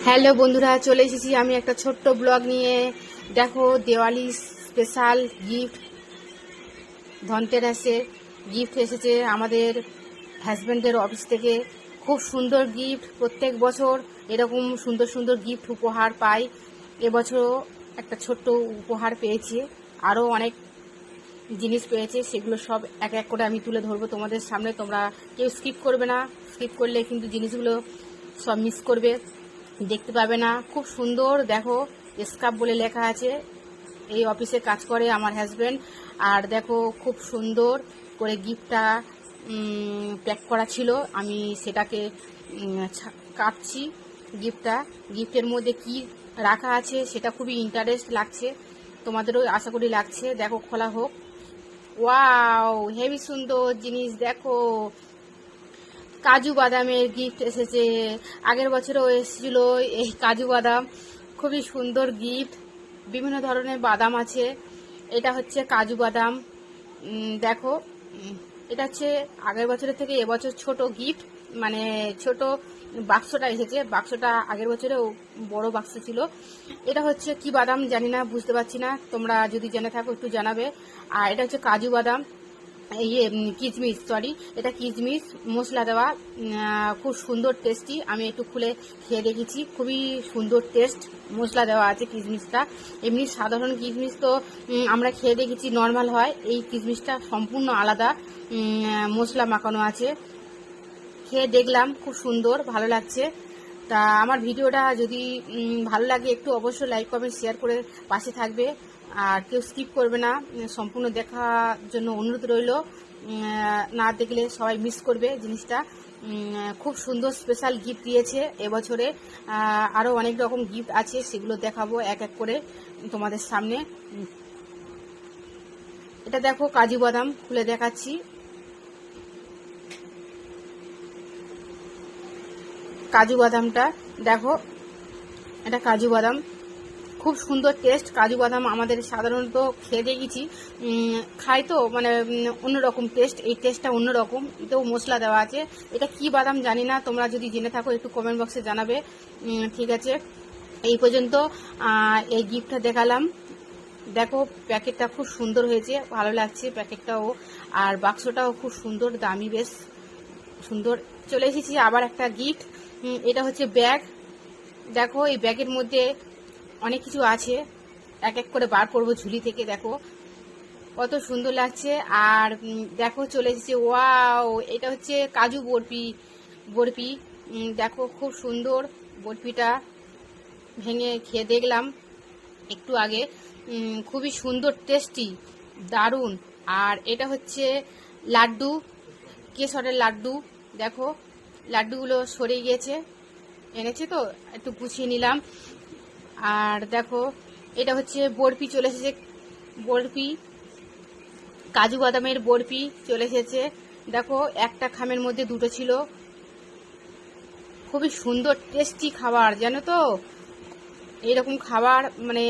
Hello বন্ধুরা, চলে এসেছি আমি একটা ছোট্ট ব্লগ নিয়ে। দেখো, দিওয়ালি স্পেশাল গিফট, ধনতেরাসের গিফট এসেছে আমাদের হাজব্যান্ডের অফিস থেকে। খুব সুন্দর গিফট, প্রত্যেক বছর এরকম সুন্দর সুন্দর গিফট উপহার পাই। এবছরও একটা ছোট্ট উপহার পেয়েছি, আরও অনেক জিনিস পেয়েছে, সেগুলো সব এক এক করে আমি তুলে ধরবো তোমাদের সামনে। তোমরা কেউ স্কিপ করবে না, স্কিপ করলে কিন্তু জিনিসগুলো সব মিস করবে, দেখতে পাবে না। খুব সুন্দর, দেখো স্কার্ফ বলে লেখা আছে। এই অফিসে কাজ করে আমার হাজব্যান্ড। আর দেখো খুব সুন্দর করে গিফটটা প্যাক করা ছিল, আমি সেটাকে কাটছি গিফটটা। গিফটের মধ্যে কি রাখা আছে সেটা খুবই ইন্টারেস্ট লাগছে, তোমাদেরও আশা করি লাগছে। দেখো, খোলা হোক। ওয়াও, হেভি সুন্দর জিনিস। দেখো, কাজু বাদামের গিফট এসেছে। আগের বছরও এসেছিল এই কাজু বাদাম, খুবই সুন্দর গিফট। বিভিন্ন ধরনের বাদাম আছে, এটা হচ্ছে কাজু বাদাম। দেখো, এটা হচ্ছে আগের বছরের থেকে এবছর ছোট গিফট, মানে ছোট বাক্সটা এসেছে। বাক্সটা আগের বছরেও বড় বাক্স ছিল। এটা হচ্ছে কি বাদাম জানি না, বুঝতে পারছি না, তোমরা যদি জেনে থাকো একটু জানাবে। আর এটা হচ্ছে কাজু বাদাম, কিশমিশ, সরি, এটা কিশমিশ মশলা দেওয়া, খুব সুন্দর টেস্টি। আমি একটু খুলে খেয়ে দেখেছি, খুবই সুন্দর টেস্ট, মশলা দেওয়া আছে কিশমিশটা। এমনি সাধারণ কিশমিশ তো আমরা খেয়ে দেখেছি নর্মাল হয়, এই কিশমিশটা সম্পূর্ণ আলাদা, মশলা মাখানো আছে। খেয়ে দেখলাম, খুব সুন্দর, ভালো লাগছে। তা আমার ভিডিওটা যদি ভালো লাগে একটু অবশ্যই লাইক কমেন্ট শেয়ার করে পাশে থাকবে, আর কেউ স্কিপ করবে না, সম্পূর্ণ দেখার জন্য অনুরোধ রইল। না দেখলে সবাই মিস করবে জিনিসটা। খুব সুন্দর স্পেশাল গিফট দিয়েছে এবছরে। আরও অনেক রকম গিফট আছে, সেগুলো দেখাবো এক এক করে তোমাদের সামনে। এটা দেখো, কাজু বাদাম খুলে দেখাচ্ছি। কাজু বাদামটা দেখো, এটা কাজু বাদাম, খুব সুন্দর টেস্ট। কাজু বাদাম আমাদের সাধারণত খেয়ে দেখেছি, খাই তো, মানে অন্যরকম টেস্ট, এই টেস্টটা অন্যরকম, এতেও মশলা দেওয়া আছে। এটা কি বাদাম জানি না, তোমরা যদি জেনে থাকো একটু কমেন্ট বক্সে জানাবে। ঠিক আছে, এই পর্যন্ত এই গিফটটা দেখালাম। দেখো, প্যাকেটটা খুব সুন্দর হয়েছে, ভালো লাগছে প্যাকেটটাও, আর বাক্সটাও খুব সুন্দর, দামি, বেশ সুন্দর। চলে এসেছি আবার একটা গিফট, এটা হচ্ছে ব্যাগ। দেখো, এই ব্যাগের মধ্যে অনেক কিছু আছে, এক এক করে বার করবো ঝুলি থেকে। দেখো কত সুন্দর লাগছে। আর দেখো, চলে এসেছে, ওয়াও, এটা হচ্ছে কাজু বরফি। বরফি, দেখো খুব সুন্দর। বরফিটা ভেঙে খেয়ে দেখলাম একটু আগে, খুবই সুন্দর, টেস্টি, দারুণ। আর এটা হচ্ছে লাড্ডু, কেশরের লাড্ডু। দেখো, লাড্ডুগুলো সরে গিয়েছে, এনেছে তো একটু গুছিয়ে নিলাম। আর দেখো, এটা হচ্ছে বরফি, চলে এসেছে বরফি, কাজু বাদামের বরফি চলে এসেছে। দেখো, একটা খামের মধ্যে দুটো ছিল, খুবই সুন্দর টেস্টি খাবার, জানো তো। এইরকম খাবার মানে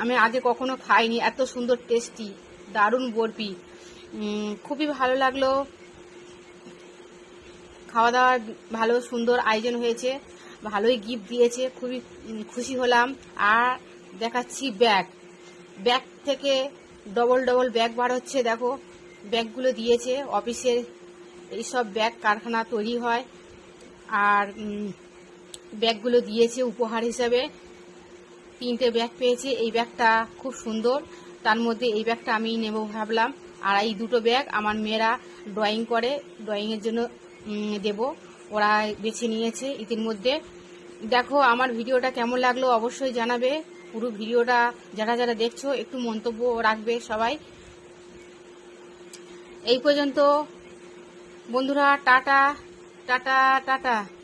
আমি আগে কখনো খাইনি, এত সুন্দর টেস্টি দারুণ বরফি। খুবই ভালো লাগলো, খাওয়া দাওয়ার ভালো সুন্দর আয়োজন হয়েছে, ভালোই গিফট দিয়েছে, খুবই খুশি হলাম। আর দেখাচ্ছি ব্যাগ, ব্যাগ থেকে ডবল ডবল ব্যাগ বার হচ্ছে। দেখো, ব্যাগগুলো দিয়েছে অফিসের, এইসব ব্যাগ কারখানা তৈরি হয়, আর ব্যাগগুলো দিয়েছে উপহার হিসাবে। 3টে ব্যাগ পেয়েছে, এই ব্যাগটা খুব সুন্দর, তার মধ্যে এই ব্যাগটা আমি নেব ভাবলাম। আর এই দুটো ব্যাগ আমার মেয়েরা ড্রয়িং করে, ড্রয়িংয়ের জন্য দেব, ওরা বেছে নিয়েছে ইতিমধ্যে। দেখো, আমার ভিডিওটা কেমন লাগলো অবশ্যই জানাবে। পুরো ভিডিওটা যারা যারা দেখছো একটু মন্তব্য রাখবে সবাই। এই পর্যন্ত বন্ধুরা, টাটা টাটা টাটা।